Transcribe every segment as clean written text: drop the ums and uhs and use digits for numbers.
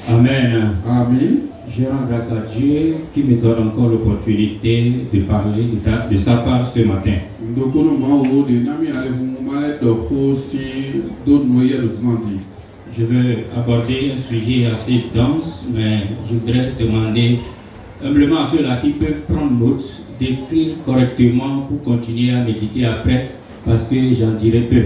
Amen. Amen. Je rends grâce à Dieu qui me donne encore l'opportunité de parler de sa part ce matin. Je veux aborder un sujet assez dense, mais je voudrais demander humblement à ceux-là qui peuvent prendre note d'écrire correctement pour continuer à méditer après, parce que j'en dirai peu.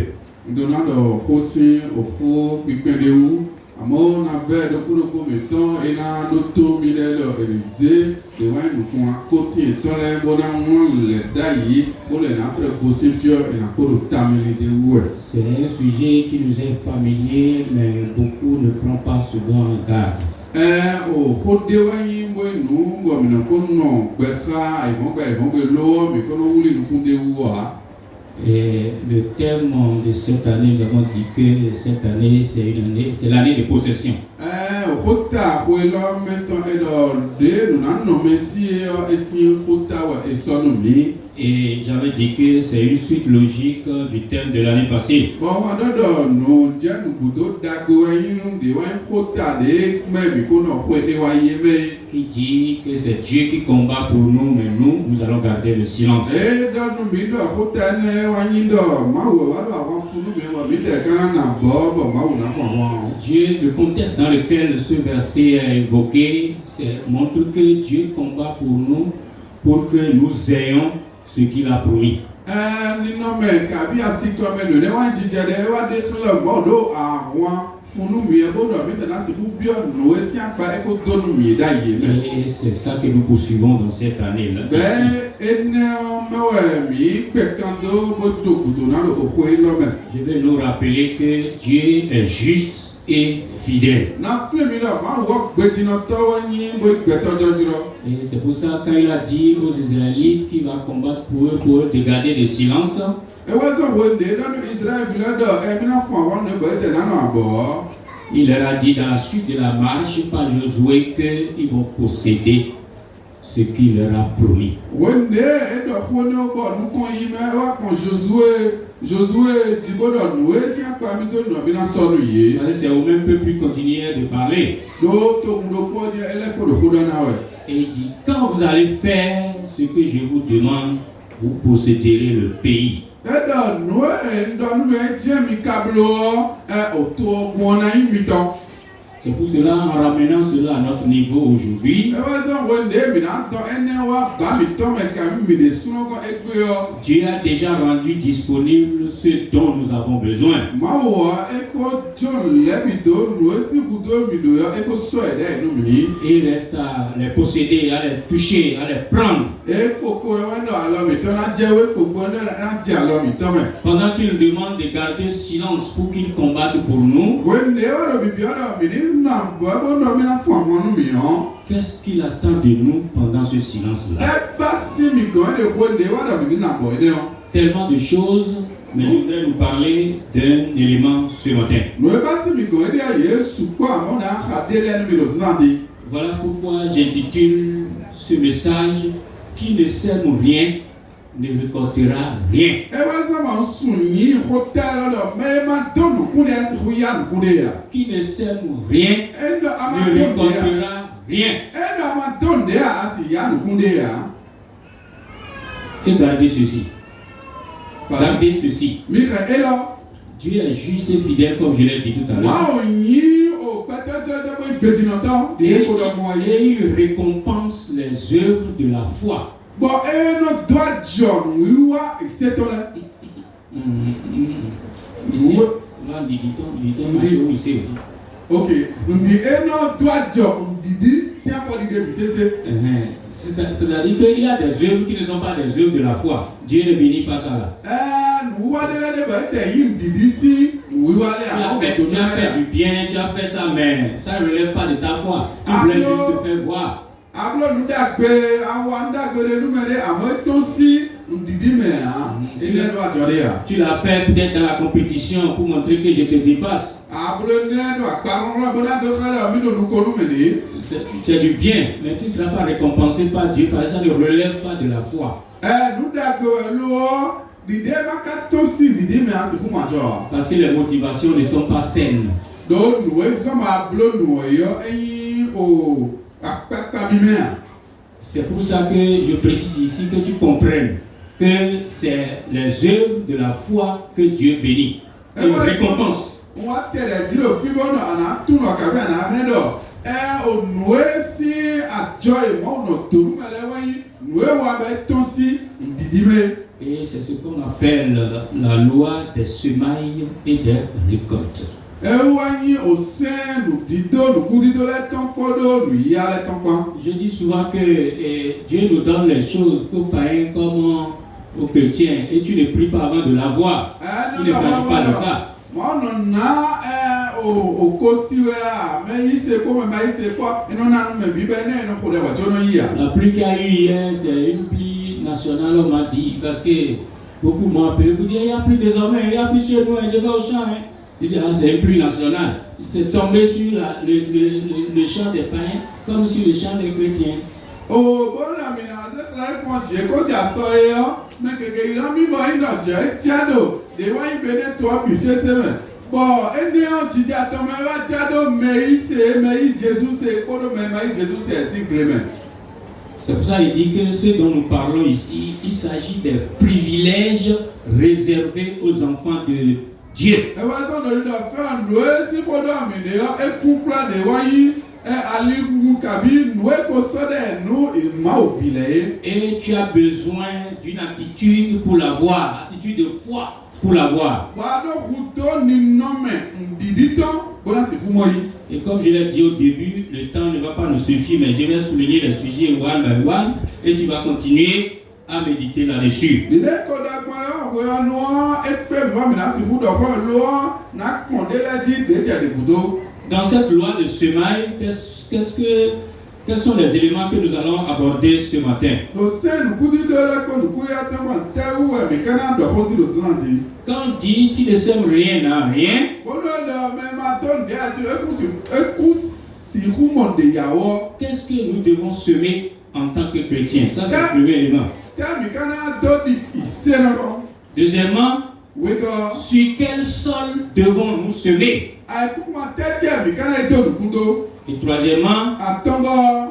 C'est un sujet qui nous est familier, mais beaucoup ne prennent pas souvent garde. Et le thème de cette année, nous avons dit que cette année, c'est l'année de possession. Et j'avais dit que c'est une suite logique du thème de l'année passée. Qui dit que c'est Dieu qui combat pour nous, mais nous allons garder le silence. Dieu, le contexte dans lequel ce verset est évoqué, montre que Dieu combat pour nous, pour que nous ayons ce qu'il a promis. Et c'est ça que nous poursuivons dans cette année-là. Je vais nous rappeler que Dieu est juste et fidèle. Et c'est pour ça quand il a dit aux Israélites qu'il va combattre pour eux de garder le silence. Il leur a dit dans la suite de la marche par Josué qu'ils vont posséder ce qu'il leur a promis. C'est au même peuple qui continuait de parler. Et il dit, quand vous allez faire ce que je vous demande, vous posséderez le pays. C'est pour cela, en ramenant cela à notre niveau aujourd'hui, Dieu a déjà rendu disponible ce dont nous avons besoin. Il reste à les posséder, à les toucher, à les prendre. Pendant qu'il nous demande de garder silence pour qu'il combatte pour nous, qu'est-ce qu'il attend de nous pendant ce silence-là? Tellement de choses, mais je voudrais nous parler d'un élément ce matin. Voilà pourquoi j'intitule ce message « Qui ne sème rien ne récoltera rien ». Qui ne sème rien ne récoltera rien. Et gardez ceci. Gardez ceci. Dieu est juste et fidèle comme je l'ai dit tout à l'heure. Et il récompense les œuvres de la foi. Ok. C'est-à-dire qu'il y a des œuvres qui ne sont pas des œuvres de la foi. Dieu ne bénit pas ça là. Tu as fait du bien, tu as fait ça, mais ça ne relève pas de ta foi. Tu voulais juste te faire voir. Tu l'as fait peut-être dans la compétition pour montrer que je te dépasse. C'est du bien, mais tu ne seras pas récompensé par Dieu parce que ça ne relève pas de la foi. Parce que les motivations ne sont pas saines. Donc nous sommes à bleu et au C'est pour ça que je précise ici que tu comprennes que c'est les œuvres de la foi que Dieu bénit et récompense. Et c'est ce qu'on appelle la loi des semailles et des récoltes. Je dis souvent que Dieu nous donne les choses qu'aux païens comme aux chrétiens et tu ne pries pas avant de l'avoir. Il ne s'agit pas de ça. La pluie qu'il y a eu hier, c'est une pluie nationale, on m'a dit, parce que beaucoup m'ont appelé pour dire il n'y a plus désormais, il n'y a plus chez nous, je vais au champ. Je dis, c'est une pluie nationale. C'est tombé sur le champ des païens comme sur le champ des chrétiens. C'est pour ça qu'il dit que ce dont nous parlons ici, il s'agit des privilèges réservés aux enfants de Dieu. Et tu as besoin d'une attitude pour l'avoir, attitude de foi pour l'avoir. Et comme je l'ai dit au début, le temps ne va pas nous suffire, mais je vais souligner les sujets one by one et tu vas continuer à méditer là-dessus. Dans cette loi de semailles, quels sont les éléments que nous allons aborder ce matin? Quand on dit qu'il ne sème rien à rien, qu'est-ce que nous devons semer en tant que chrétiens? Ça, c'est le premier élément. Deuxièmement, sur quel sol devons-nous semer? Et troisièmement,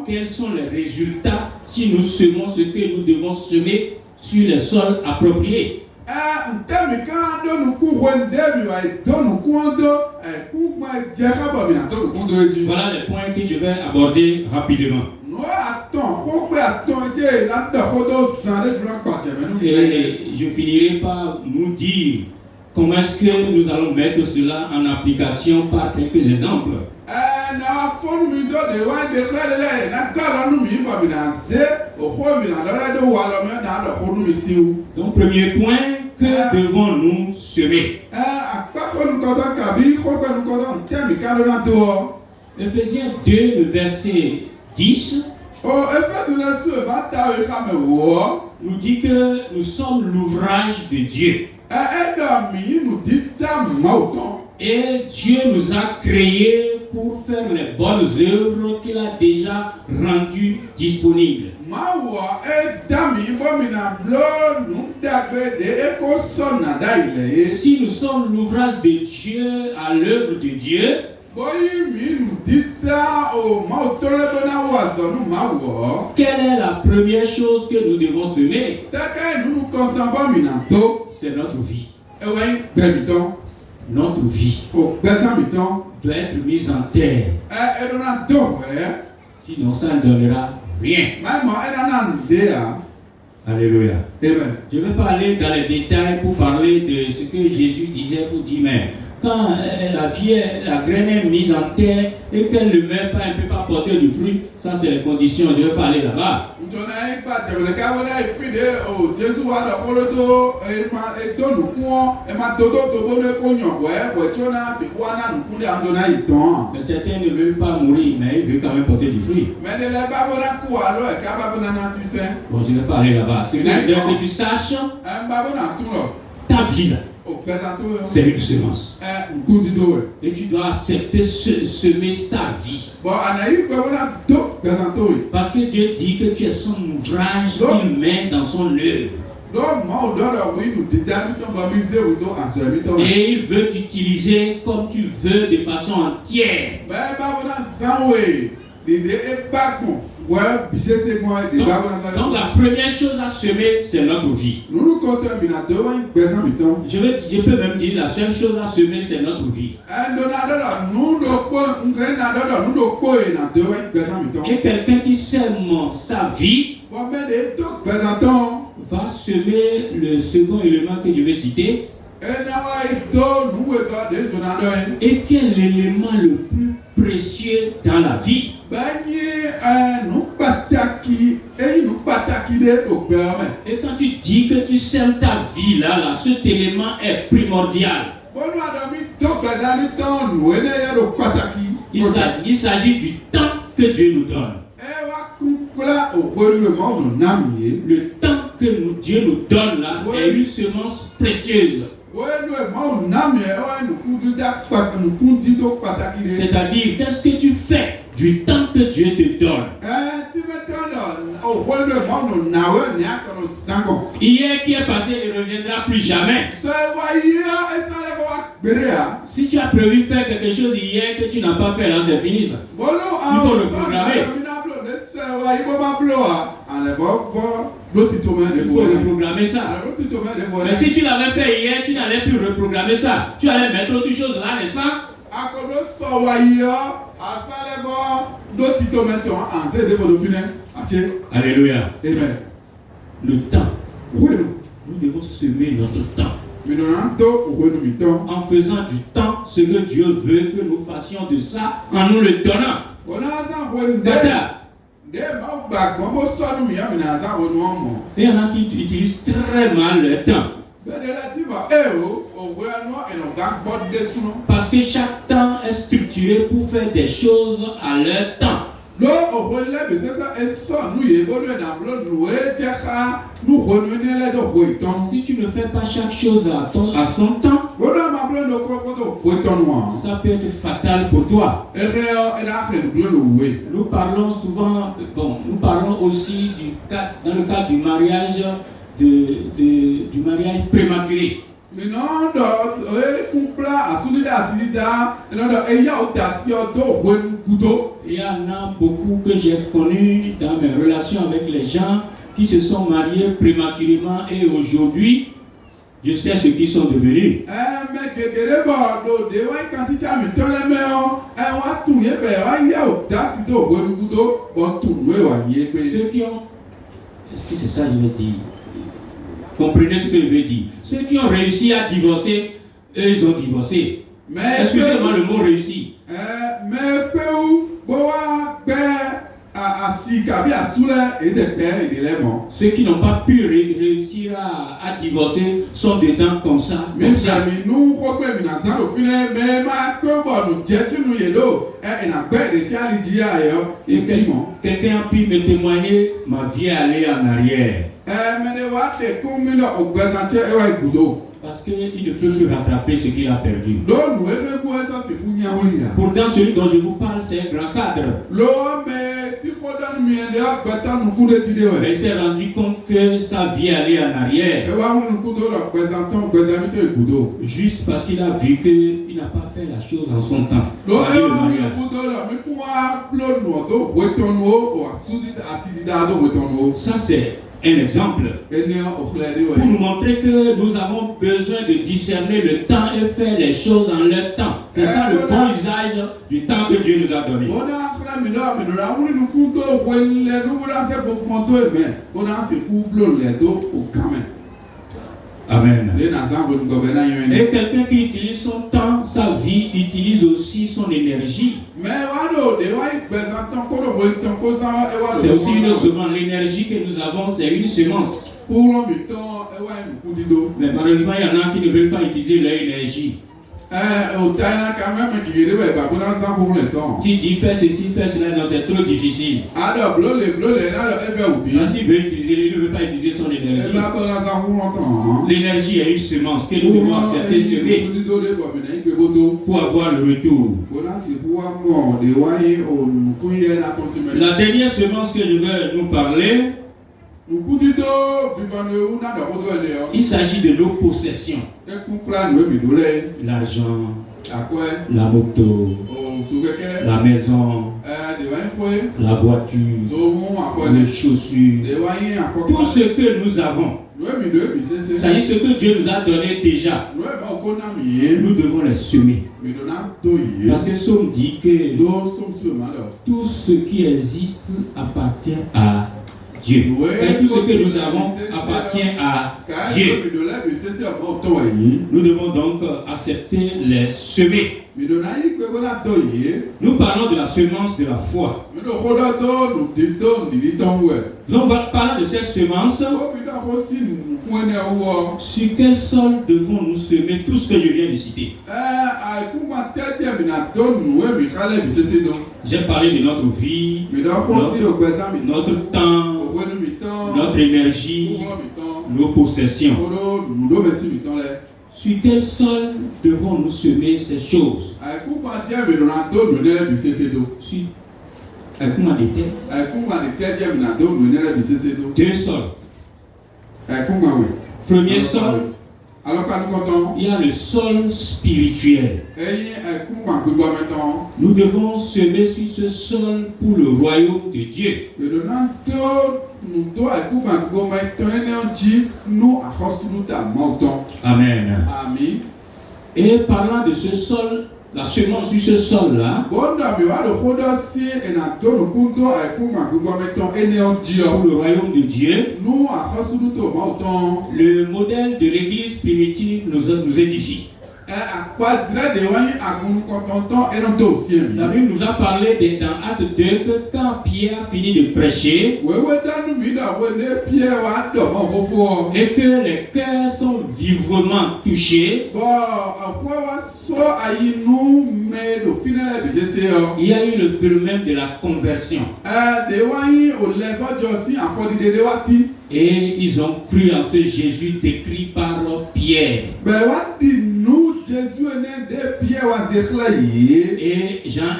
quels sont les résultats si nous semons ce que nous devons semer sur les sols appropriés? Voilà les points que je vais aborder rapidement. Et je finirai par nous dire comment est-ce que nous allons mettre cela en application par quelques exemples. Donc, premier point, que devons-nous semer? Ephésiens 2, le verset 10, nous dit que nous sommes l'ouvrage de Dieu. Et Dieu nous a créés pour faire les bonnes œuvres qu'il a déjà rendues disponibles. Si nous sommes l'ouvrage de Dieu, à l'œuvre de Dieu, quelle est la première chose que nous devons semer? C'est notre vie. Notre vie doit être mise en terre. Sinon, ça ne donnera rien. Alléluia. Je vais pas aller dans les détails pour parler de ce que Jésus disait pour dire, mais quand la graine est mise en terre et qu'elle ne met pas, elle ne peut pas porter du fruit, ça c'est les conditions, je ne vais pas aller là-bas. Mais certains ne veulent pas mourir, mais ils veulent quand même porter du fruit. Bon, je ne vais pas aller là-bas. Que tu saches ta vie là. C'est une semence. Et tu dois accepter semer ta vie. Parce que Dieu dit que tu es son ouvrage, il met dans son œuvre. Donc, moi, on doit oui, nous déterminer comme misé ou donc en ce Et il veut t'utiliser comme tu veux, de façon entière. ben, bah, on a 100 oui. L'idée est pas bon. Ouais, puis c'est moi. Donc la première chose à semer, c'est notre vie. Nous nous comptons, mais à deux, une personne, mettons. Je peux même dire la seule chose à semer, c'est notre vie. Et quelqu'un qui sème sa vie va semer le second élément que je vais citer. Et quel est l'élément le plus précieux dans la vie? Et quand tu dis que tu sèmes ta vie là, cet élément est primordial. Il s'agit du temps que Dieu nous donne. Le temps que Dieu nous donne là est une semence précieuse. C'est-à-dire, qu'est-ce que tu fais du temps que Dieu te donne? Hier qui est passé ne reviendra plus jamais. Si tu as prévu faire quelque chose hier que tu n'as pas fait, là c'est fini ça. Il faut reprogrammer. Il faut reprogrammer ça. Mais si tu l'avais fait hier, tu n'allais plus reprogrammer ça. Tu allais mettre autre chose là, n'est-ce pas? Alléluia. Amen. Le temps. Nous devons semer notre temps. En faisant du temps ce que Dieu veut que nous fassions de ça, en nous le donnant. Et il y en a qui utilisent très mal le temps. Parce que chaque temps est structuré pour faire des choses à leur temps. Si tu ne fais pas chaque chose à son temps, ça peut être fatal pour toi. Nous parlons souvent, nous parlons aussi dans le cas du mariage, du mariage prématuré. Il y en a beaucoup que j'ai connus dans mes relations avec les gens qui se sont mariés prématurément et aujourd'hui, je sais ce qu'ils sont devenus. Ceux qui ont... Est-ce que c'est ça que je veux dire? Comprenez ce que je veux dire. Ceux qui ont réussi à divorcer, eux, ils ont divorcé. Excusez-moi le mot réussi. Ceux qui n'ont pas pu réussir à divorcer sont dedans comme ça. Quelqu'un a pu me témoigner, ma vie est allée en arrière. Parce qu'il ne peut plus rattraper ce qu'il a perdu. Pourtant, celui dont je vous parle, c'est un grand cadre. Mais il s'est rendu compte que sa vie allait en arrière. Juste parce qu'il a vu qu'il n'a pas fait la chose en son temps. Ça, c'est un exemple pour nous montrer que nous avons besoin de discerner le temps et faire les choses en leur temps. C'est ça le bon usage du temps que Dieu nous a donné. Amen. Et quelqu'un qui utilise son temps, sa vie, utilise aussi son énergie. C'est aussi une semence. L'énergie que nous avons, c'est une semence. Mais malheureusement, il y en a qui ne veulent pas utiliser leur énergie. Qui dit fais ceci, fais cela, non, c'est trop difficile. Parce qu'il veut utiliser, il ne veut pas utiliser son énergie. L'énergie est une semence que nous devons accepter semer pour avoir le retour. La dernière semence que je vais nous parler, nous coudido vivant le ou n'a d'abord de Il s'agit de nos possessions. et comprendre nous midolé L'argent, à quoi la moto, au soukeke la maison, de wine quoi la voiture, zomo à quoi les chaussures, de wine à quoi tout ce que nous avons. nous midolé c'est C'est-à-dire ce que Dieu nous a donné déjà. nous on connaît Nous devons les semer. midona toye Parce que Somme dit que nous sommes sur malheur tout ce qui existe appartient à Dieu. Et tout ce que nous avons appartient à Dieu. Nous devons donc accepter les semer. Nous parlons de la semence de la foi. Donc parlons de cette semence. Sur quel sol devons-nous semer tout ce que je viens de citer? J'ai parlé de notre vie, notre temps, notre énergie, nos possessions. Sur quel sol devons-nous semer ces choses? Sur comment était? Deux sols. Premier sol, il y a le sol spirituel. Nous devons semer sur ce sol pour le royaume de Dieu. Amen. Et parlant de ce sol, la semence sur ce sol-là, pour le royaume de Dieu, le modèle de l'église primitive nous édifie. La Bible nous a parlé dans Acte 2 que quand Pierre finit de prêcher et que les cœurs sont vivement touchés, il y a eu le phénomène de la conversion. Et ils ont cru en ce Jésus décrit par Pierre. Et Jean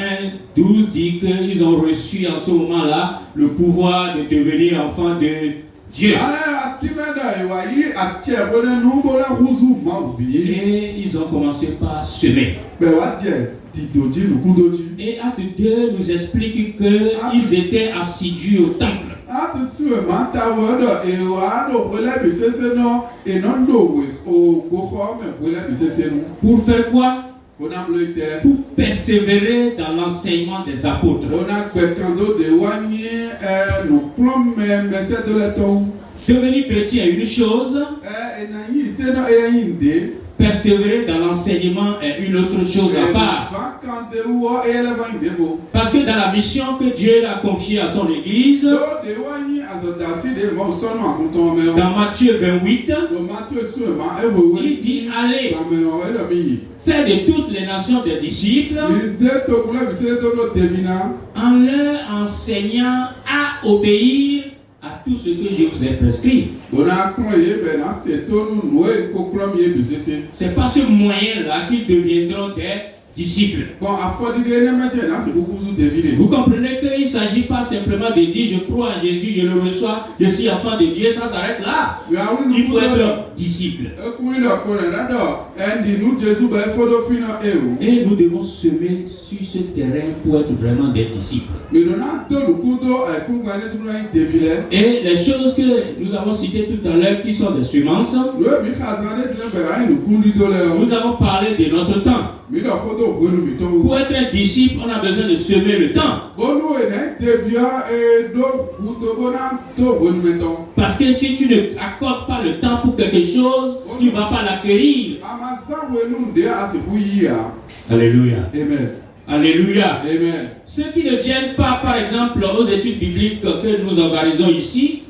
1,12 dit qu'ils ont reçu en ce moment-là le pouvoir de devenir enfants de Dieu. Et ils ont commencé par semer. Et Acte 2 nous explique qu'ils étaient assidus au temple. Pour faire quoi? Pour persévérer dans l'enseignement des apôtres. Devenir chrétien est une chose. Persévérer dans l'enseignement est une autre chose à part. Parce que dans la mission que Dieu a confiée à son église, dans Matthieu 28, il dit allez, faites de toutes les nations des disciples en leur enseignant à obéir à tout ce que je vous ai prescrit. C'est par ce moyen-là qu'ils deviendront des disciples. Vous comprenez qu'il ne s'agit pas simplement de dire je crois en Jésus, je le reçois, je suis enfant de Dieu, ça s'arrête là. Il faut être disciple. Et nous devons semer sur ce terrain pour être vraiment des disciples. Et les choses que nous avons citées tout à l'heure qui sont des semences, nous avons parlé de notre temps. Pour être un disciple, on a besoin de semer le temps. Parce que si tu ne accordes pas le temps pour quelque chose, tu ne vas pas l'acquérir. Alléluia. Amen. Alléluia. Amen. Ceux qui ne viennent pas, par exemple, aux études bibliques que nous organisons ici,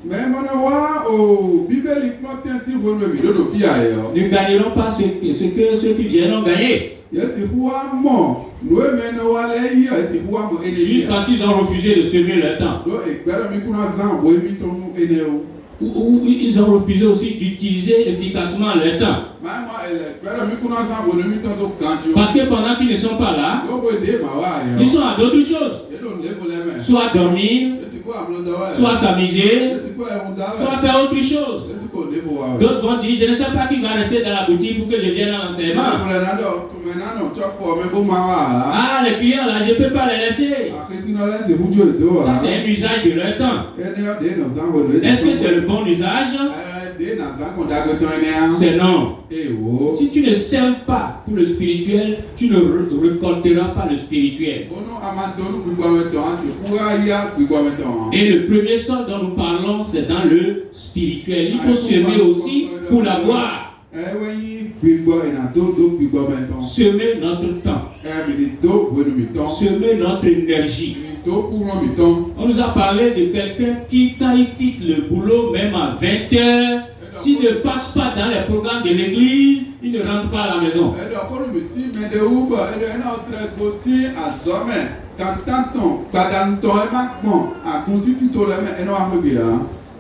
ne gagneront pas ce que ceux qui viennent ont gagné. Juste parce qu'ils ont refusé de semer leur temps. Ou ils ont refusé aussi d'utiliser efficacement leur temps. Parce que pendant qu'ils ne sont pas là, ils sont à d'autres choses. Soit dormir, soit s'amuser, soit faire autre chose. D'autres vont dire, je ne sais pas qui va rester dans la boutique pour que je vienne à l'enseignement. Ah, les clients là, je ne peux pas les laisser. Ça, c'est un usage de leur temps. Est-ce que c'est le bon usage? C'est non. Si tu ne sèmes pas pour le spirituel, tu ne récolteras pas le spirituel. Et le premier sol dont nous parlons, c'est dans le spirituel. Il faut semer aussi pour l'avoir. Semer notre temps. Semer notre énergie. On nous a parlé de quelqu'un qui, quand il quitte le boulot, même à 20 heures, s'il ne passe pas dans les programmes de l'église, il ne rentre pas à la maison.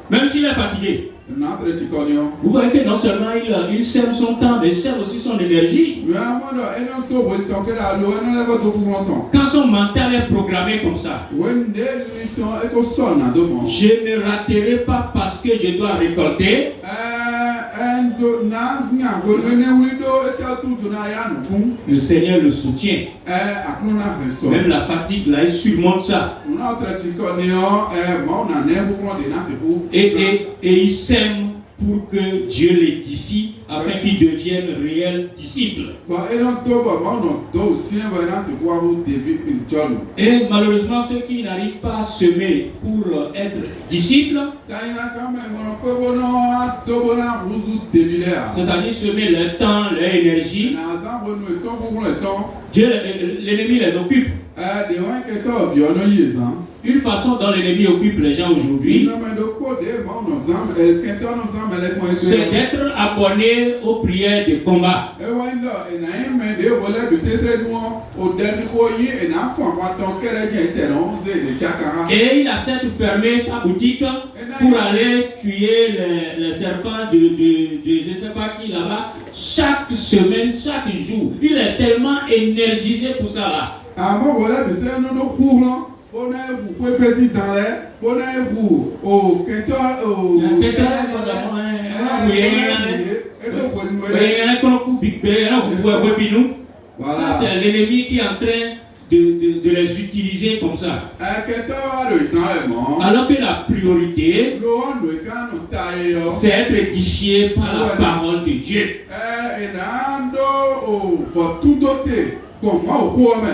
Même s'il est fatigué. Vous voyez que non seulement il sème son temps, mais il sème aussi son énergie. Quand son mental est programmé comme ça, je ne raterai pas parce que je dois récolter. Le Seigneur le soutient. Même la fatigue, là, il surmonte ça. Et il sème pour que Dieu l'édifie afin qu'il devienne réel disciple. Et malheureusement, ceux qui n'arrivent pas à semer pour être disciples, c'est-à-dire semer leur temps, leur énergie, Dieu, l'ennemi les occupe. Une façon dont l'ennemi occupe les gens aujourd'hui, c'est d'être abonné aux prières de combat. Et il accepte de fermer sa boutique pour aller tuer les serpents de je ne sais pas qui là-bas. Chaque semaine, chaque jour, il est tellement énergisé pour ça là. Ça, c'est l'ennemi qui est en train de les utiliser comme ça. Alors que la priorité, c'est être édifié par la parole de Dieu.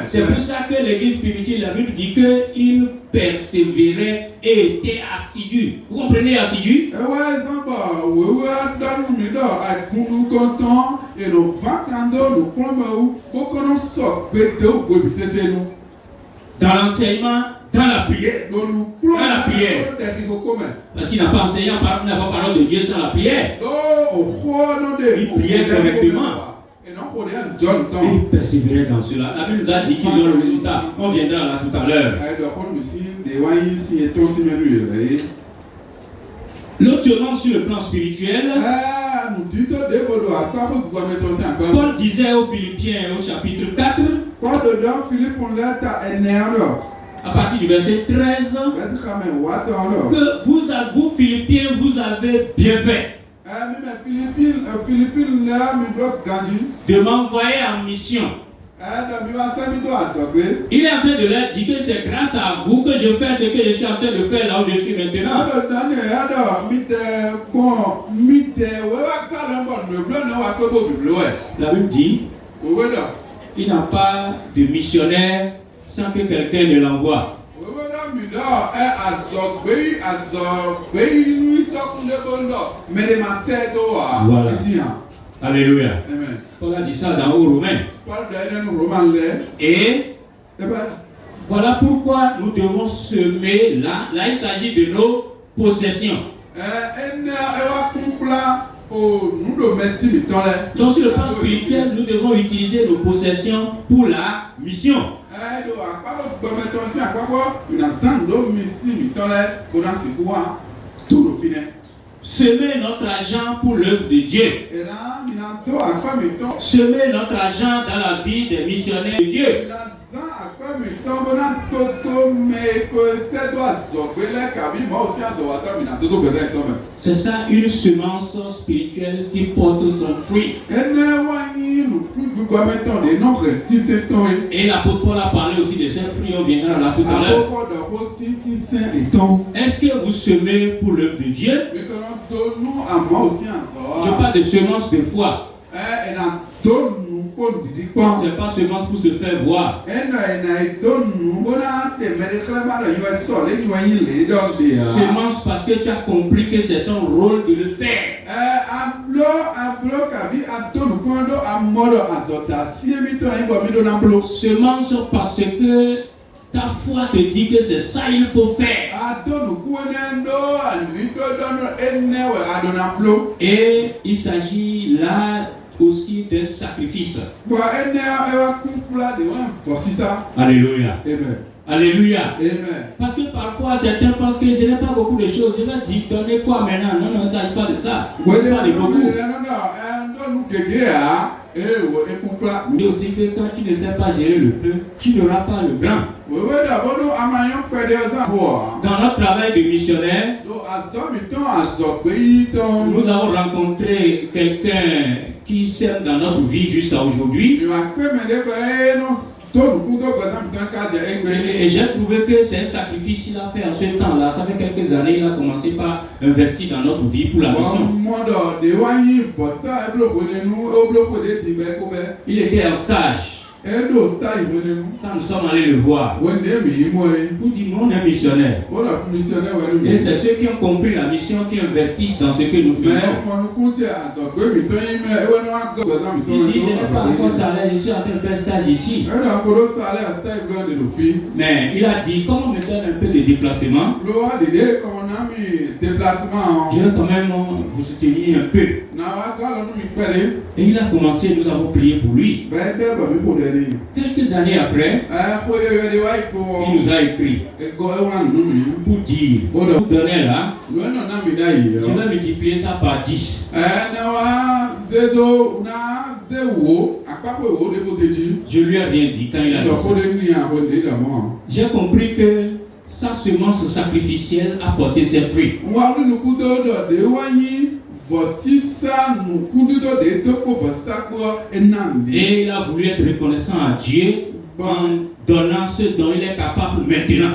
C'est pour ça que l'église primitive, la Bible dit qu'il persévérait et était assidu. Vous comprenez assidu? Dans l'enseignement, dans la prière. Parce qu'il n'a pas enseigné, il n'a pas parlé de Dieu sans la prière. Il priait correctement. Et ils persévéraient dans cela. La Bible nous a dit qu'ils ont le résultat. On viendra là tout à l'heure. L'autre selon sur le plan spirituel, Paul disait aux Philippiens au chapitre 4, à partir du verset 13, que vous Philippiens, vous avez bien fait de m'envoyer en mission. Il est en train de leur dire que c'est grâce à vous que je fais ce que je suis en train de faire là où je suis maintenant. La Bible dit, il n'a pas de missionnaire sans que quelqu'un ne l'envoie. Voilà. Alléluia. Amen. Paul a dit ça dans aux Romains. Et voilà pourquoi nous devons semer là. Là, il s'agit de nos possessions. Donc, sur le plan spirituel, nous devons utiliser nos possessions pour la mission. Semer notre argent pour l'œuvre de Dieu. Semer notre argent dans la vie des missionnaires de Dieu. C'est ça une semence spirituelle qui porte son fruit. Et l'apôtre Paul a parlé aussi de ces fruits, on viendra là tout à l'heure. Est-ce que vous semez pour l'œuvre de Dieu? Je parle de semence de foi. C'est pas semence pour se faire voir. Semence parce que tu as compris que c'est ton rôle de le faire. Semence parce que ta foi te dit que c'est ça qu'il faut faire. Et il s'agit là aussi d'un sacrifice. Alléluia. Amen. Alléluia. Amen. Parce que parfois certains pensent que je n'ai pas beaucoup de choses. Je vais dire donner quoi maintenant? Non, non, il ne s'agit pas de ça. Il ne pas de beaucoup. Et aussi que quand tu ne sais pas gérer le peu, tu n'auras pas le grand. Dans notre travail de missionnaire, nous avons rencontré quelqu'un qui sert dans notre vie jusqu'à aujourd'hui. Et j'ai trouvé que c'est un sacrifice qu'il a fait en ce temps-là. Ça fait quelques années, il a commencé par investir dans notre vie pour la mission. Il était en stage. Quand nous sommes allés le voir, pour dire on est missionnaire. Et c'est ceux qui ont compris la mission qui investissent dans ce que nous faisons. Il dit je n'ai pas encore salaire, je suis en train de faire stage ici. Mais il a dit comme on me donne un peu de déplacement, je vais quand même vous soutenir un peu. Et il a commencé, nous avons prié pour lui. Quelques années après, il nous a écrit pour dire, vous donnez là, je vais multiplier ça par 10. Je lui ai rien dit quand il a dit ça. J'ai compris que sa semence sacrificielle a porté ses fruits. Et il a voulu être reconnaissant à Dieu en donnant ce dont il est capable maintenant.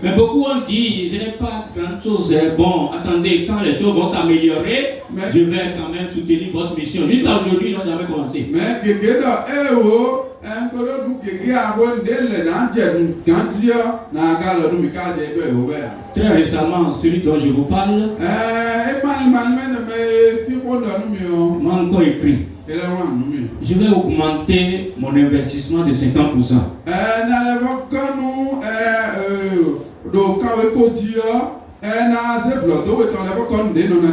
Mais beaucoup ont dit, je n'ai pas grand chose. Bon, attendez, quand les choses vont s'améliorer, je vais quand même soutenir votre mission. Jusqu'à aujourd'hui, nous avons commencé. Très récemment, celui dont je vous parle m'a encore écrit. Je vais augmenter mon investissement de 50%.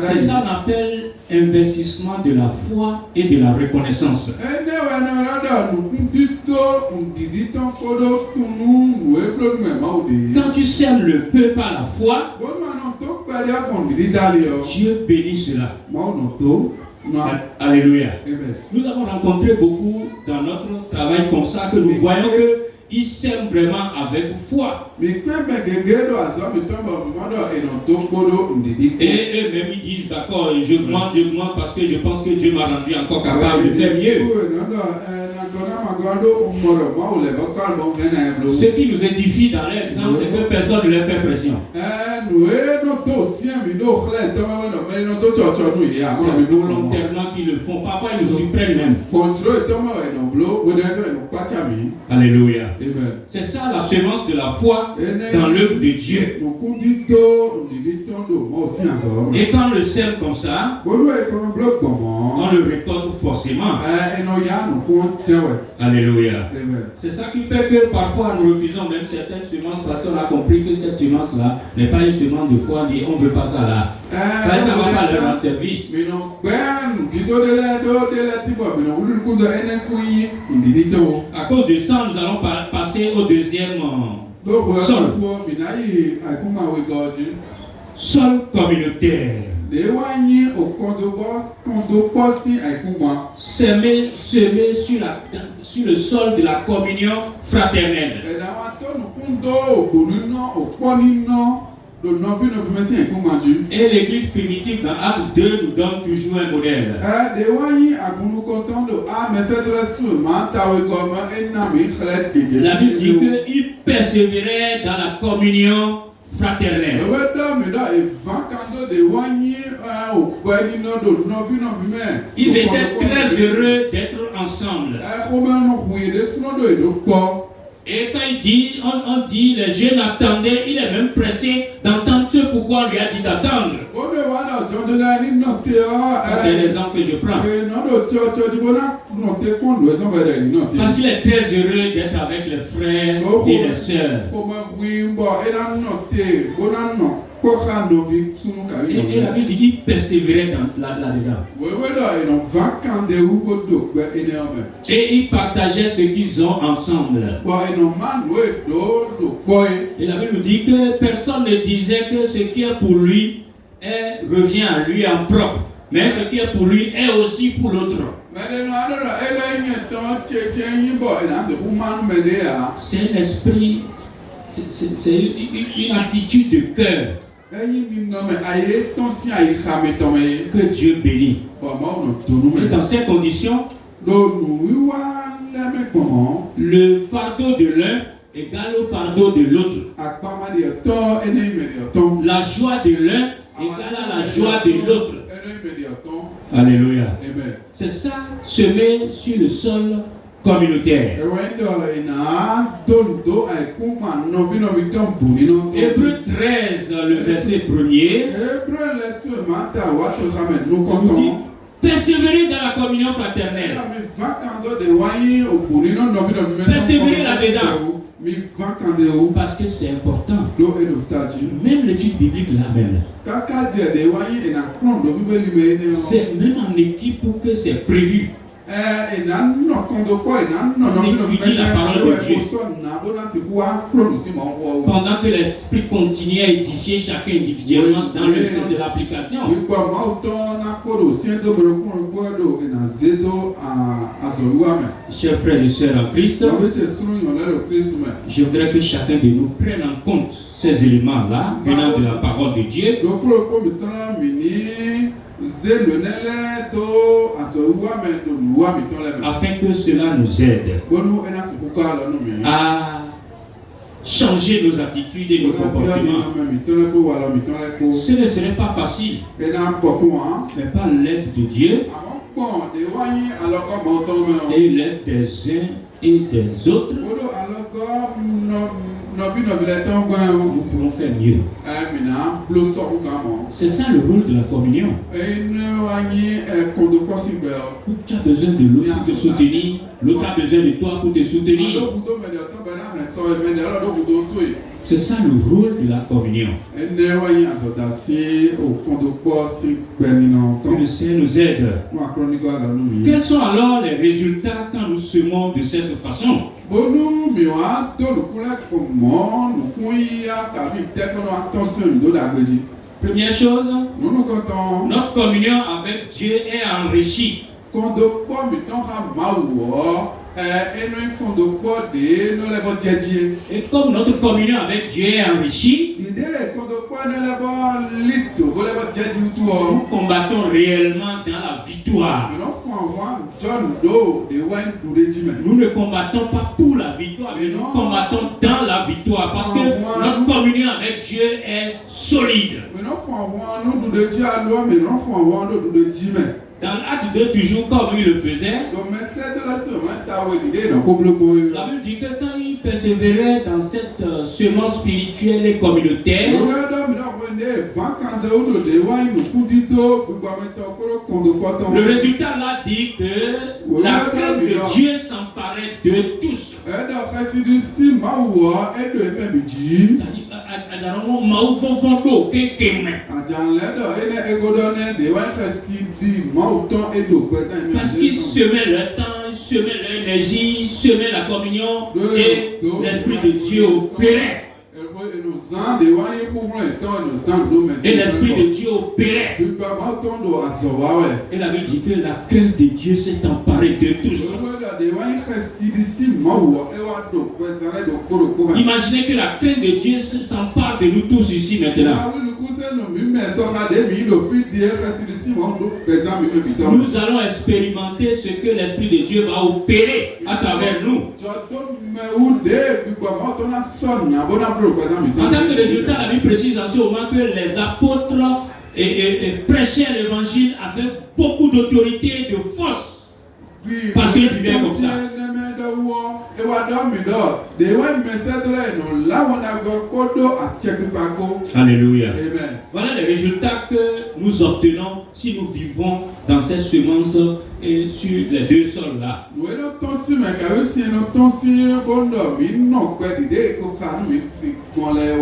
C'est ça qu'on appelle investissement de la foi et de la reconnaissance. Quand tu sèmes le peu par la foi, Dieu bénit cela. Alléluia. Nous avons rencontré beaucoup dans notre travail comme ça que nous voyons que ils s'aiment vraiment avec foi. Et eux-mêmes ils disent d'accord, j'augmente parce que je pense que Dieu m'a rendu encore capable de faire mieux. Ce qui nous édifie dans l'exemple, c'est que personne ne leur fait pression. C'est volontairement qu'ils le font. Parfois ils nous suppriment même. Alléluia. C'est ça la semence de la foi dans l'œuvre de Dieu. Et quand on le sème comme ça, on le récolte forcément. Alléluia. C'est ça qui fait que parfois nous refusons même certaines semences parce qu'on a compris que cette semence-là n'est pas une semence de foi. On ne veut pas ça là. Ça ne va pas leur rendre service. À cause de ça, nous allons passer au deuxième sol. Sol communautaire. de wanyi okondopos si aikuma. Semer sur le sol de la communion fraternelle. Et dans ma tonne kundo okunino okonino do nobi mesi aikuma ju. Et l'église primitive dans Acte 2 nous donne toujours un modèle. De wanyi agunu kotondo a mesedresu ma tawe goma enami khlet. La Bible dit qu'il persévérait dans la communion fraternelle. Ils étaient très heureux d'être ensemble. Et quand on dit, les jeunes attendaient, il est même pressé d'entendre ce pourquoi on lui a dit d'attendre. C'est l'exemple que je prends. Parce qu'il est très heureux d'être avec les frères et les sœurs. Et la Bible dit qu'il persévérait là-dedans. Et ils partageaient ce qu'ils ont ensemble. Et la Bible nous dit que personne ne disait que ce qui est pour lui revient à lui en propre. Mais ce qui est pour lui est aussi pour l'autre. C'est un esprit, c'est une attitude de cœur que Dieu bénit. Et dans ces conditions, le fardeau de l'un égale au fardeau de l'autre. La joie de l'un égale à la joie de l'autre. Alléluia. C'est ça, semer sur le sol communautaire. Hébreux 13, le verset 1er. On dit, persévérer dans la communion fraternelle. Persévérer là-dedans. Parce que c'est important. Même l'étude biblique là-même. C'est même en équipe pour que c'est prévu. On étudie la parole de Dieu. Pendant que l'esprit continue à édifier chacun individuellement dans le sens de l'application. Chers frères et sœurs en Christ, je voudrais que chacun de nous prenne en compte ces éléments-là venant de la parole de Dieu. Afin que cela nous aide à changer nos attitudes et nos comportements. Ce ne serait pas facile, mais par l'aide de Dieu et l'aide des uns et des autres, nous pourrons faire mieux. C'est ça le rôle de la communion. Tu as besoin de l'autre pour te soutenir, l'autre a besoin de toi pour te soutenir. C'est ça le rôle de la communion. Que le Seigneur nous aide. Quels sont alors les résultats quand nous semons de cette façon? Première chose, notre communion avec Dieu est enrichie. Et comme notre communion avec Dieu est enrichie, nous combattons réellement dans la victoire. Nous ne combattons pas pour la victoire, mais nous combattons dans la victoire parce que notre communion avec Dieu est solide. Dans l'acte 2, toujours comme il le faisait, la Bible dit que quand il persévérait dans cette semence spirituelle et communautaire, le résultat là dit que la crainte de Dieu s'emparait de tous. Parce qu'ils semaient leur temps, ils semaient leur énergie, ils semaient la communion et l'Esprit de Dieu opérait. zan de wani kukun etan no zan do me. Et l'Esprit de Dieu opérait. Bipa ma tondo azowawe. Et la Bible dit que la crainte de Dieu s'est emparée de tous. De wani khastidisi mawo ewa do kwezane do koro ko. Imaginez que la crainte de Dieu s'empare de nous tous ici maintenant. Nous allons expérimenter ce que l'Esprit de Dieu va opérer à travers nous. En tant que résultat, la Bible précise en ce moment que les apôtres prêchaient l'évangile avec beaucoup d'autorité et de force. Parce qu'ils vivaient comme ça. Alléluia. Amen. Voilà les résultats que nous obtenons si nous vivons dans cette semence et sur les deux sols là.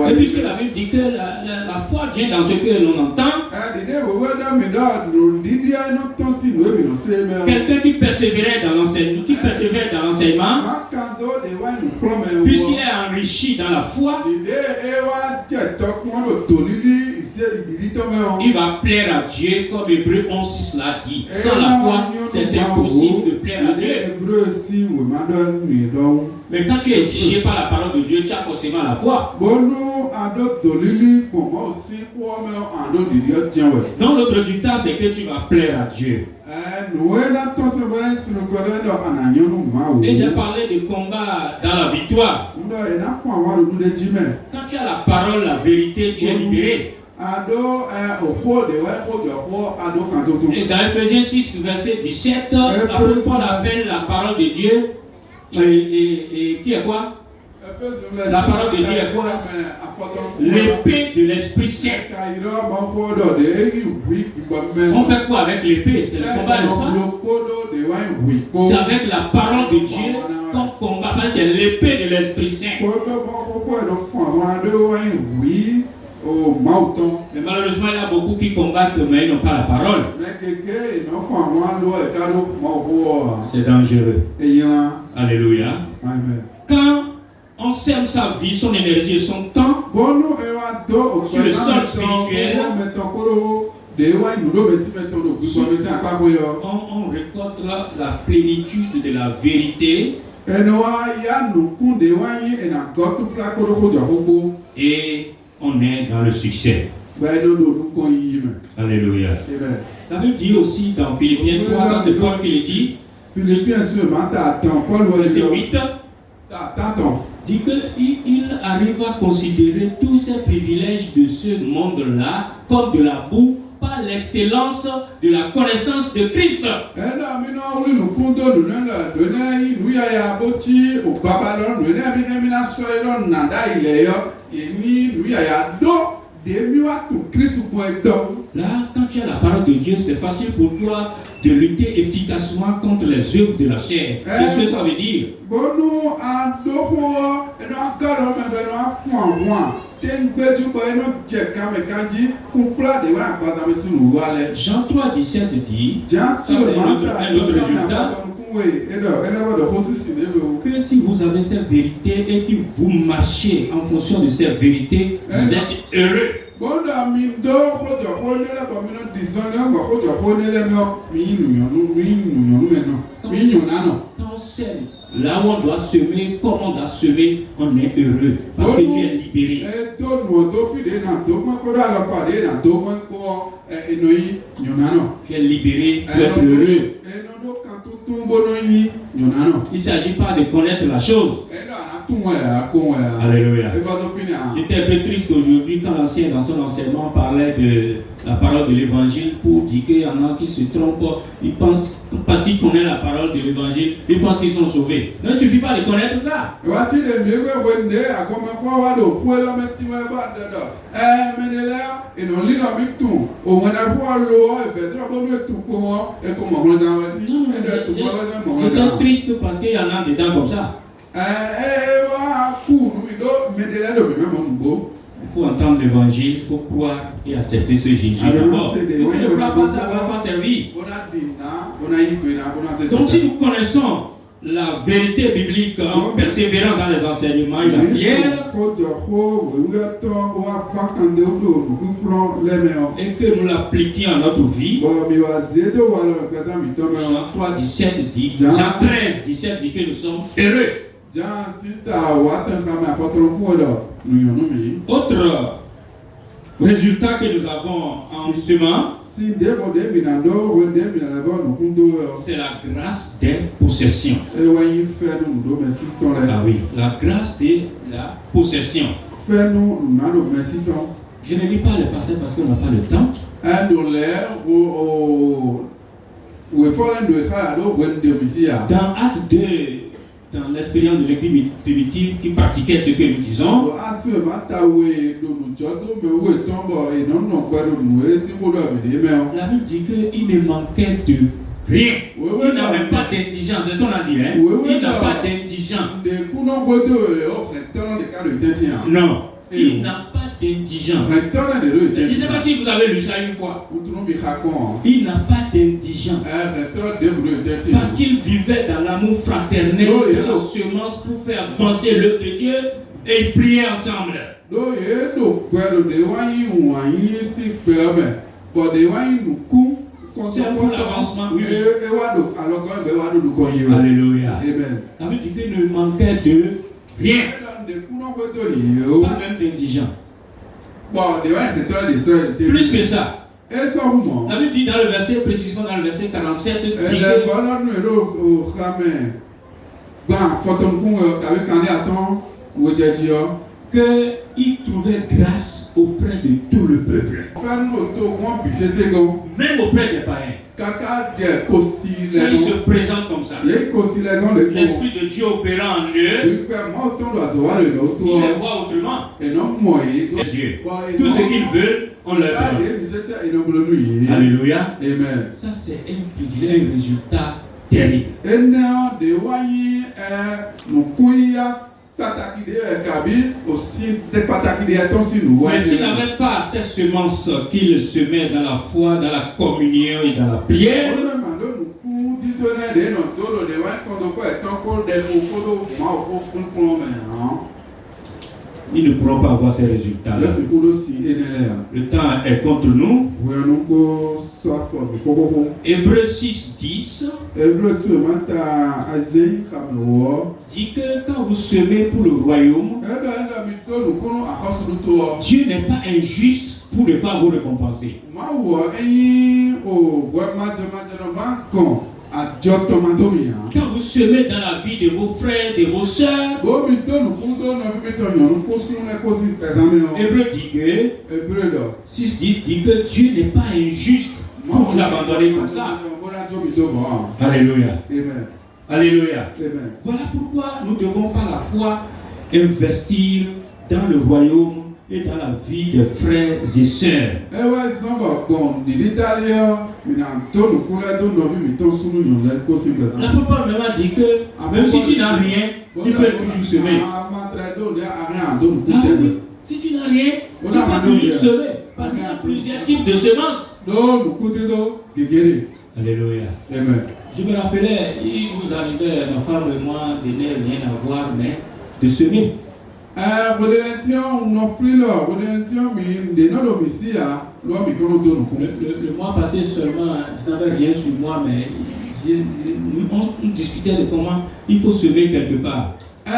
Et puisque la Bible dit que la foi vient dans ce que l'on entend, quelqu'un qui persévérait dans l'enseignement, puisqu'il est enrichi dans la foi, il va plaire à Dieu, comme Hébreux 11:6 l'a dit. Sans la foi, c'est impossible de plaire à Dieu. Mais quand tu es édifié par la parole de Dieu, tu as forcément la foi. Donc l'autre résultat, c'est que tu vas plaire à Dieu. Et j'ai parlé de combat dans la victoire. Quand tu as la parole, la vérité, tu es libéré. Et dans Ephésiens 6, verset 17, l'apôtre Paul appelle la parole de Dieu. Et qui est quoi? La parole de Dieu est quoi? L'épée de l'Esprit Saint. On fait quoi avec l'épée? C'est le combat, n'est-ce pas? C'est avec la parole de Dieu qu'on combat. C'est l'épée de l'Esprit Saint. Mais malheureusement, il y a beaucoup qui combattent, mais ils n'ont pas la parole. C'est dangereux. Alléluia. Amen. Quand on sème sa vie, son énergie et son temps sur le sol spirituel, on récolte la plénitude de la vérité et on est dans le succès. Alléluia. La Bible dit aussi dans Philippiens 3, ça c'est Paul qui le dit, verset 8, dit qu'il arrive à considérer tous ces privilèges de ce monde-là comme de la boue par l'excellence de la connaissance de Christ. Là, quand tu as la parole de Dieu, c'est facile pour toi de lutter efficacement contre les œuvres de la chair. Qu'est-ce que ça veut dire? Jean 3, 17 dit, ça c'est un autre résultat, que si vous avez cette vérité et que vous marchez en fonction de cette vérité, vous êtes heureux. Quand on sème, là où on doit semer, comme on doit semer, on est heureux parce que tu es libéré. Tu es libéré, tu es heureux. Il ne s'agit pas de connaître la chose. Alléluia. J'étais un peu triste aujourd'hui quand l'ancien dans son enseignement parlait de la parole de l'évangile pour dire qu'il y en a qui se trompent. Ils pensent, parce qu'ils connaissent la parole de l'évangile, ils pensent qu'ils sont sauvés. Il ne suffit pas de connaître ça. J'étais triste parce qu'il y en a dedans comme ça. Il faut entendre l'évangile, il faut croire et accepter ce Jésus d'abord. Si tu ne crois pas, ça ne va pas servir. Donc si nous connaissons la vérité biblique en persévérant dans les enseignements et la prière, et que nous l'appliquions à notre vie. Jean 3, 17 dit, Jean 13, 17 dit que nous sommes heureux. Autre résultat que nous avons en semant, c'est la grâce des possessions. Ah oui, la grâce de la possession. Je ne lis pas le passé parce qu'on n'a pas le temps. Dans Acte 2, dans l'expérience de l'église primitive qui pratiquait ce que nous disons, la Bible dit qu'il ne manquait de rien. Il n'avait pas d'indigence, c'est ce qu'on a dit. Hein? Il n'a pas d'indigence. Non, il n'a pas d'indigence. Je ne sais pas si vous avez lu ça une fois. Il n'a pas d'indigence. Parce qu'il vivait dans l'amour fraternel de la semence pour faire avancer l'œuvre de Dieu et ils priaient ensemble. C'est pour l'avancement. Oui. Alléluia. La Bible dit qu'il ne manquait de rien. Pas même d'indigence. Plus que ça. La Bible dit dans le verset, précisément dans le verset 47, dit qu'il trouvait grâce auprès de tout le peuple. Même auprès des païens. Quand il se présente comme ça, l'Esprit de Dieu opérant en eux, il les voit autrement. Les yeux. Tout ce qu'ils veulent, on leur donne. Alléluia. Amen. Ça, c'est un privilège, un résultat terrible. Mais s'il n'avait pas cette semence qu'il semait dans la foi, dans la communion et dans la prière, ils ne pourront pas avoir ces résultats. Le temps est contre nous. Hébreux 6, 10 dit que quand vous semez pour le royaume, Dieu n'est pas injuste pour ne pas vous récompenser. Quand vous semez dans la vie de vos frères, de vos sœurs, Hébreux dit que 6.10 dit que Dieu n'est pas injuste pour vous abandonner comme ça. Alléluia. Amen. Alléluia. Amen. Voilà pourquoi nous devons par la foi investir dans le royaume et dans la vie des frères et sœurs. La plupart même dit que même si tu n'as rien, tu peux toujours semer. Ah oui, si tu n'as rien, tu peux toujours semer. Parce qu'il y a plusieurs types de semences. Alléluia. Amen. Je me rappelais, il vous arrivait, ma femme et moi, de n'avoir rien à voir, mais de semer. Le mois passé seulement, je n'avais rien sur moi, mais on discutait de comment il faut semer quelque part. Et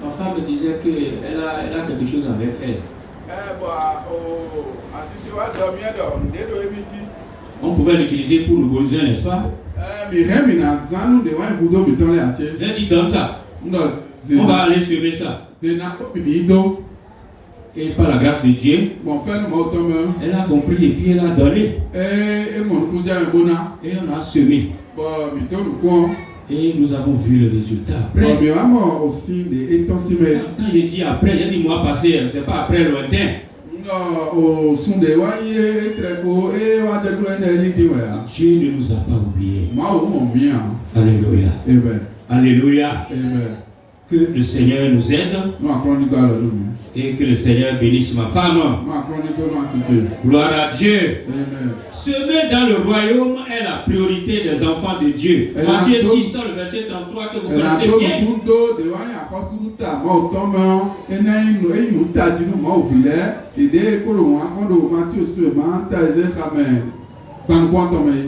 ma femme me disait qu'elle a quelque chose avec elle. On pouvait l'utiliser pour nos besoins, n'est-ce pas? J'ai dit donne ça. On va aller semer ça. Et par la grâce de Dieu, elle a compris et puis elle a donné. Et on a semé. Et nous avons vu le résultat après. Quand j'ai dit après, j'ai dit mois passé, c'est pas après lointain. Dieu ne nous a pas oubliés. Alléluia. Amen. Alléluia. Amen. Que le Seigneur nous aide Et que le Seigneur bénisse ma femme. Ma chronique ma cité. Gloire à Dieu. Amen. Semer dans le royaume est la priorité des enfants de Dieu. Et Matthieu la- 6, le verset 33 que vous Et la connaissez tome bien. kundo de wani akɔsuta ma o tɔmɔ ena inu eyinu ta dinu ma o vi lɛ ede kolo wɔn akɔdo Matthieu su ma ta eze xame gbanugbɔn tɔmɔ ye.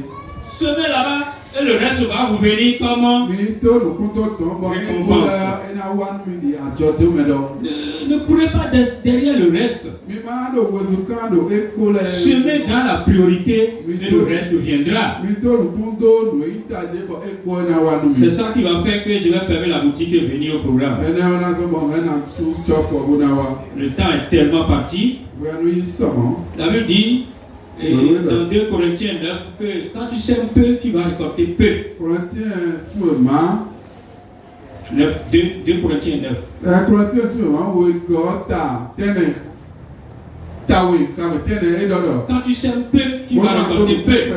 Semez là-bas et le reste va vous venir comment? Mi to nukundo tɔn bɔ mi ko lɛ ena wani mi di adzɔ to mɛ dɔ. Ne courez pas derrière le reste. Mi ma do wozu kan do eko lɛ. Semez dans la priorité et le reste viendra. Mi to nukundo do eyi ta dze bɔ eko ena wani C'est mi. ça qui va faire que je vais fermer la boutique et venir au programme. Ene wana so bɔ ena su tsɔfɔ bo na wa. Le temps est tellement parti. Wɛnu yi sɔmɔ. La Bible dit dans 2 Corinthiens 9 que quand tu sèmes peu, tu vas récolter peu. Corinthiens su ma. 2 Corinthiens 9. Corinthiens su ma wo ikɔ ta tɛnɛ tawe kame tɛnɛ edɔdɔ. Quand tu sèmes peu, tu vas récolter peu.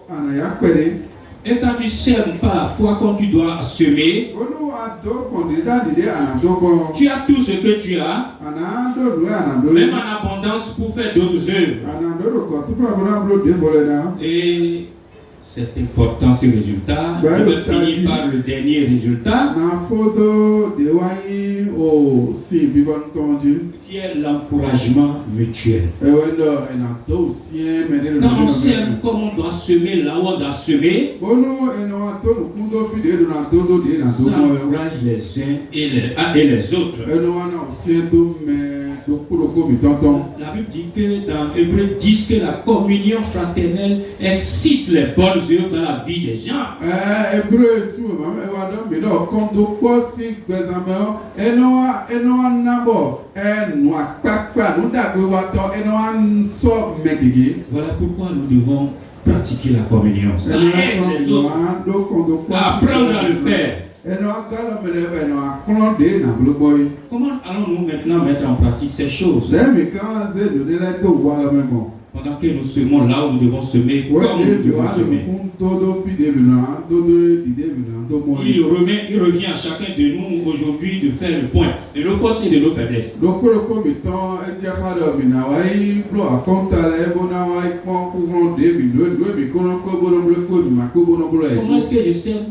Anaya kpɛde. Et quand tu sèmes par la foi comme tu dois semer, Onu ado kɔndida dide anado bɔ. tu as tout ce que tu as, Anado do anado. même en abondance pour faire d'autres œuvres. Anado do kɔ tupu abona bolo de bɔlɛ na. Et c'est important ce résultat. Je vais finir par le dernier résultat, Na fodo de wanyi o si bibɔn tɔnji. qui est l'encouragement mutuel. Ewɛ dɔ ena do siɛ mɛ de Quand on sème comme on doit semer là où on doit semer, Bonu ena wa to nukundo fi de do na do de na do ça mɔ yɛ. encourage les uns et les autres. Ena wa na o siɛ do mɛ do kuro mi tɔntɔn. La Bible dit que dans Hébreux 10 que la communion fraternelle excite les bonnes œuvres dans la vie des gens. Hébreux si o ma ewa dɔ mi dɔ kɔndo kpɔ si gbɛzãmɛ o ena wa nabɔ nu akpakpa nu dagbe wa tɔ ena wa sɔ mɛ dege. Voilà pourquoi nous devons pratiquer la communion. Ça aide les autres do kɔndo kpɔ à apprendre à le faire. ena wa galɔ mɛ lɛ ena wa kplɔ de na bolo gbɔ ye. Comment allons-nous maintenant mettre en pratique ces choses Sɛmi kan se do de lɛ to wa lɛ mɛ mɔ. pendant que nous semons là où nous devons semer, Wo comme de nous bi devons wa semer? kun to do fi de bi na do dide bi na do mɔ ye. Il revient à chacun de nous aujourd'hui de faire le point de nos forces et de nos faiblesses. Dokoro mi tɔn edze xa dɔ mi na wa yi blo akɔnta lɛ ebo na wa yi kpɔn kukrɔn de mi do mi kɔnɔ kɔ bono blo ko mi ma ko bono blo yɛ. Comment est-ce que je sème?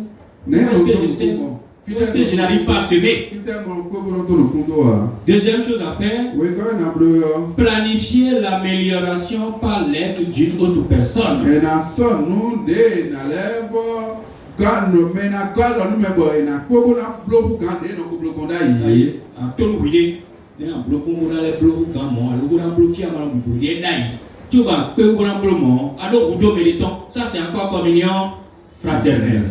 Ne Comment est-ce que o je sème? do Comment est-ce que je n'arrive pas à semer? Kitɛ mɔ ko bono to no kun to wa. Deuxième chose à faire, O yi kɔ na blo yɔ. planifier l'amélioration par l'aide d'une autre personne. Ena sɔ nu de na lɛ bɔ ganu mɛ na galɔ nu mɛ bɔ ena ko bona blo fu kan de na ko blo kɔn da Ça y yi. est, en tout oublié, il y a un bloc qu'on a les blocs quand mon, alors qu'on a bloqué à mon bout, il y a d'ailleurs. Tu vas peu qu'on a bloqué mon, alors vous deux méritons, ça c'est encore communion fraternelle.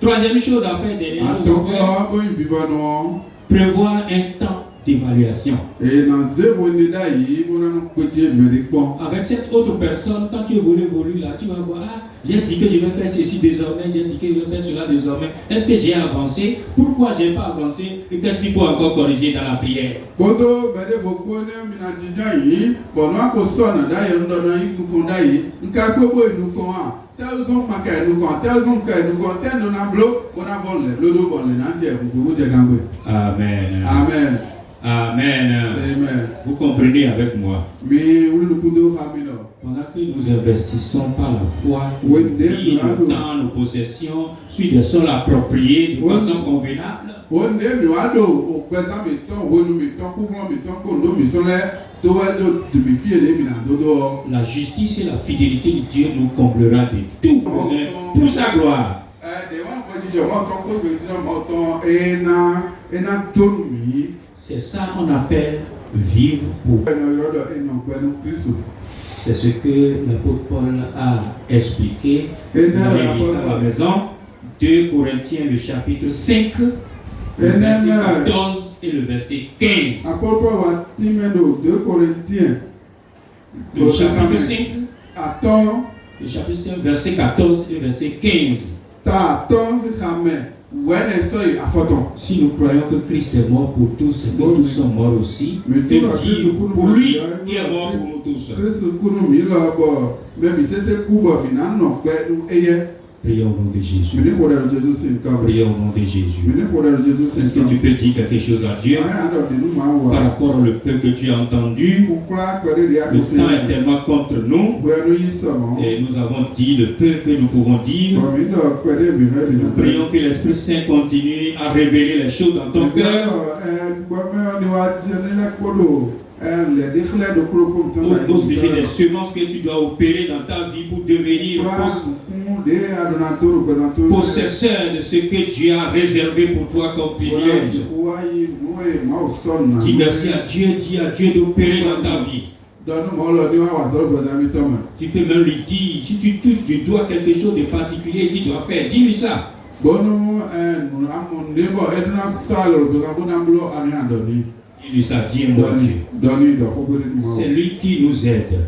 Troisième chose à faire, dernière chose à faire, Atɔkɔ o yi bibɔ nɔ. prévoir un temps d'évaluation. Ena zebo ne da yi bona nu kpedze mɛ de kpɔn. Avec cette autre personne, quand tu évolues là, tu vas voir, ah, j'ai dit que je vais faire ceci désormais, j'ai dit que je vais faire cela désormais. Est-ce que j'ai avancé? Pourquoi je n'ai pas avancé? Et qu'est-ce qu'il faut encore corriger dans la prière? Kodo bɛde gbogbo ne mina dzidza yi bɔnɔ ako sɔna da yɛ ŋdɔnɔ yi nukun da yi nka gbogbo nukun a tɛlifɔn ma kɛ nukun tɛlifɔn kɛ nukun tɛ nuna blo bona bɔn lɛ lodo bɔn lɛ n'adzɛ gbogbo jɛ kan gbe. Amen. Amen. Amen. Amen. Vous comprenez avec moi? Mi wuli nukun do fa mi lɔ. Pendant que nous investissons par la foi, Oui, vie, nos temps, nos possessions, sur des sols appropriés, de Oui. façon convenable, O ne mi wa do o gbɛza mi tɔn wonu mi tɔn kukurɔ mi tɔn kondo mi sɔn lɛ to wɛ do tubi fi yɛlɛ mi na do do. la justice et la fidélité de Dieu nous comblera de tout besoin pour sa gloire. De wa fɔ jijɛ mɔ tɔn ko joli jijɛ mɔ tɔn ena tonu mi. C'est ça qu'on appelle vivre pour. C'est ce que l'apôtre Paul a expliqué. Vous avez mis ça à la maison. 2 Corinthiens, le chapitre 5, le verset 14 et le verset 15. Apôtre wa timɛ do 2 Corinthiens. Le chapitre 5, Atɔn le chapitre 5, verset 14 et verset 15. ta atɔn xamɛ wɛnɛ sɔyi afɔtɔn. Si nous croyons que Christ est mort pour tous et que tous sont morts aussi, Mais et tout va vivre Christ pour lui qui est mort pour nous tous. Kristu kunu mi lɔ bɔ mɛ bi sese ku bɔ mi na nɔ kpɛ nu eyɛ Prions au nom de Jésus. Mene kore ro Jésus sin ka. Prions au nom de Jésus. Mene kore ro Jésus sin Est-ce ka. que tu peux dire quelque chose à Dieu par rapport au peu que tu as entendu? Le temps est tellement contre nous et nous avons dit le peu que nous pouvons dire. Nous prions que l'Esprit Saint continue à révéler les choses dans ton cœur. Au sujet des semences que tu dois opérer dans ta vie pour devenir possesseur de ce que Dieu a réservé pour toi comme privilège. Dis merci à Dieu, dis à Dieu d'opérer dans ta vie. Tu peux même lui dire, si tu touches du doigt quelque chose de particulier qu'il doit faire, dis-lui ça. Dis-lui ça, dis-moi Dieu. C'est lui qui nous aide.